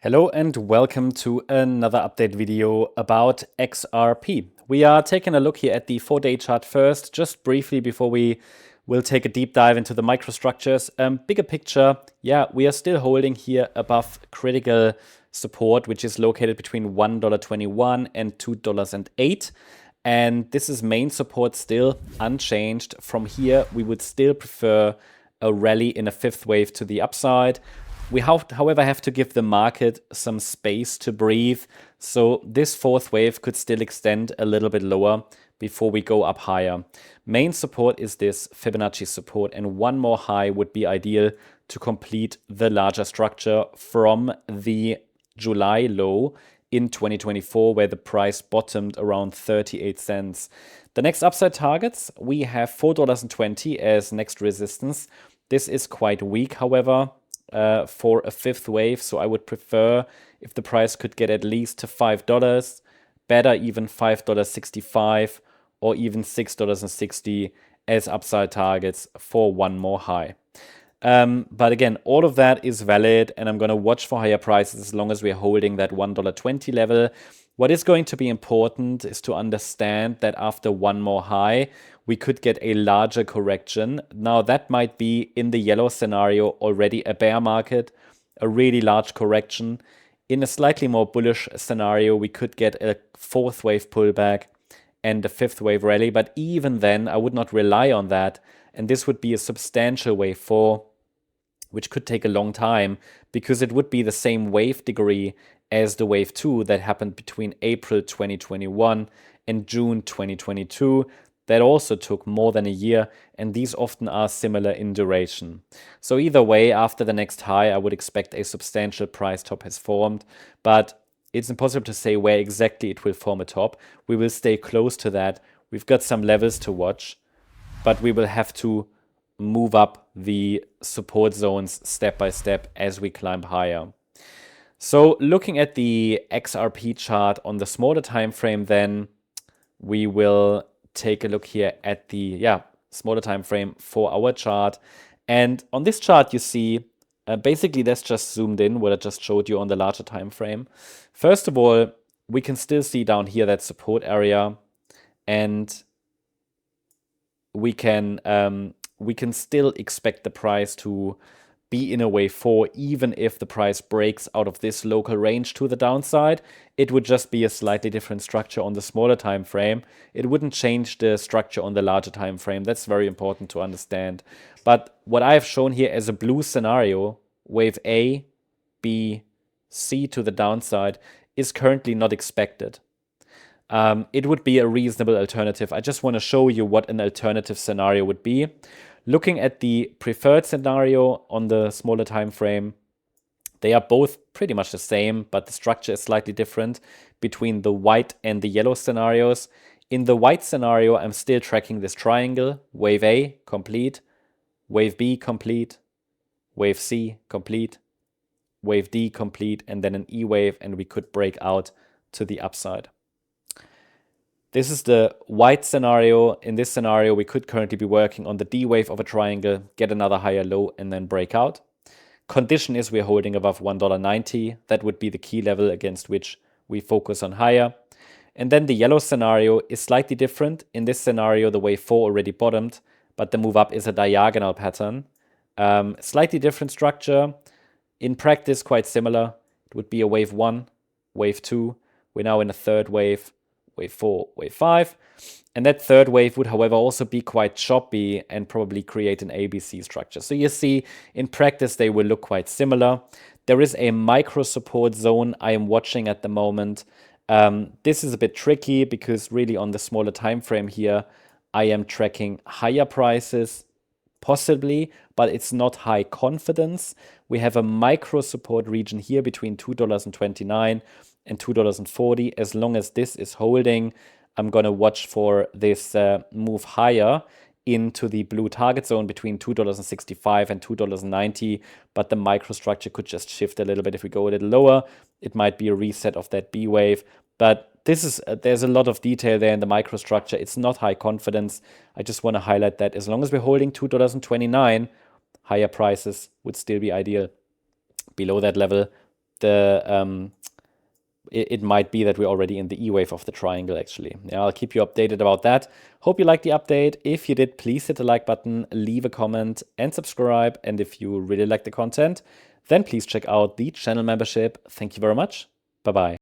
Hello and welcome to another update video about XRP. We are taking a look here at the 4-day chart first, just briefly before we will take a deep dive into the microstructures. Bigger picture, yeah, we are still holding here above critical support, which is located between $1.21 and $2.08. And this is main support still unchanged. From here, we would still prefer a rally in a fifth wave to the upside. We however have to give the market some space to breathe, so this fourth wave could still extend a little bit lower before we go up higher. Main support is this Fibonacci support, and one more high would be ideal to complete the larger structure from the July low in 2024, where the price bottomed around 38 cents. The next upside targets, we have $4.20 as next resistance. This is quite weak, however, for a fifth wave, so I would prefer if the price could get at least to $5, better even $5.65 or even $6.60 as upside targets for one more high. But again, all of that is valid, and I'm going to watch for higher prices as long as we're holding that $1.20 level. What is going to be important is to understand that after one more high, we could get a larger correction. Now, that might be in the yellow scenario already a bear market, a really large correction. In a slightly more bullish scenario, we could get a fourth wave pullback and a fifth wave rally. But even then, I would not rely on that. And this would be a substantial wave 4, which could take a long time because it would be the same wave degree as the wave 2 that happened between April 2021 and June 2022. That also took more than a year, and these often are similar in duration. So either way, after the next high, I would expect a substantial price top has formed, but it's impossible to say where exactly it will form a top. We will stay close to that. We've got some levels to watch, but we will have to move up the support zones step by step as we climb higher. So looking at the XRP chart on the smaller time frame, then we will take a look here at the smaller time frame for our chart. And on this chart, you see basically that's just zoomed in what I just showed you on the larger time frame. First of all, we can still see down here that support area, and we can still expect the price to be in a wave 4, even if the price breaks out of this local range to the downside. It would just be a slightly different structure on the smaller time frame. It wouldn't change the structure on the larger time frame. That's very important to understand. But what I have shown here as a blue scenario, wave A, B, C to the downside, is currently not expected. It would be a reasonable alternative. I just want to show you what an alternative scenario would be. Looking at the preferred scenario on the smaller time frame, they are both pretty much the same, but the structure is slightly different between the white and the yellow scenarios. In the white scenario, I'm still tracking this triangle: wave A, complete; wave B, complete; wave C, complete; wave D, complete, and then an E wave, and we could break out to the upside. This is the white scenario. In this scenario, we could currently be working on the D wave of a triangle, get another higher low, and then break out. Condition is we're holding above $1.90. That would be the key level against which we focus on higher. And then the yellow scenario is slightly different. In this scenario, the wave 4 already bottomed, but the move up is a diagonal pattern. Slightly different structure. In practice, quite similar. It would be a wave 1, wave 2. We're now in a third wave. Wave 4, wave 5. And that third wave would, however, also be quite choppy and probably create an ABC structure. So you see, in practice, they will look quite similar. There is a micro support zone I am watching at the moment. This is a bit tricky because really on the smaller time frame here, I am tracking higher prices, possibly, but it's not high confidence. We have a micro support region here between $2.29 and $2.40. As long as this is holding, I'm going to watch for this move higher into the blue target zone between $2.65 and $2.90, but the microstructure could just shift a little bit. If we go a little lower, it might be a reset of that B wave. But this is there's a lot of detail there in the microstructure. It's not high confidence. I just want to highlight that as long as we're holding $2.29, higher prices would still be ideal. Below that level, it might be that we're already in the E wave of the triangle, actually. Yeah, I'll keep you updated about that. Hope you liked the update. If you did, please hit the like button, leave a comment, and subscribe. And if you really like the content, then please check out the channel membership. Thank you very much. Bye-bye.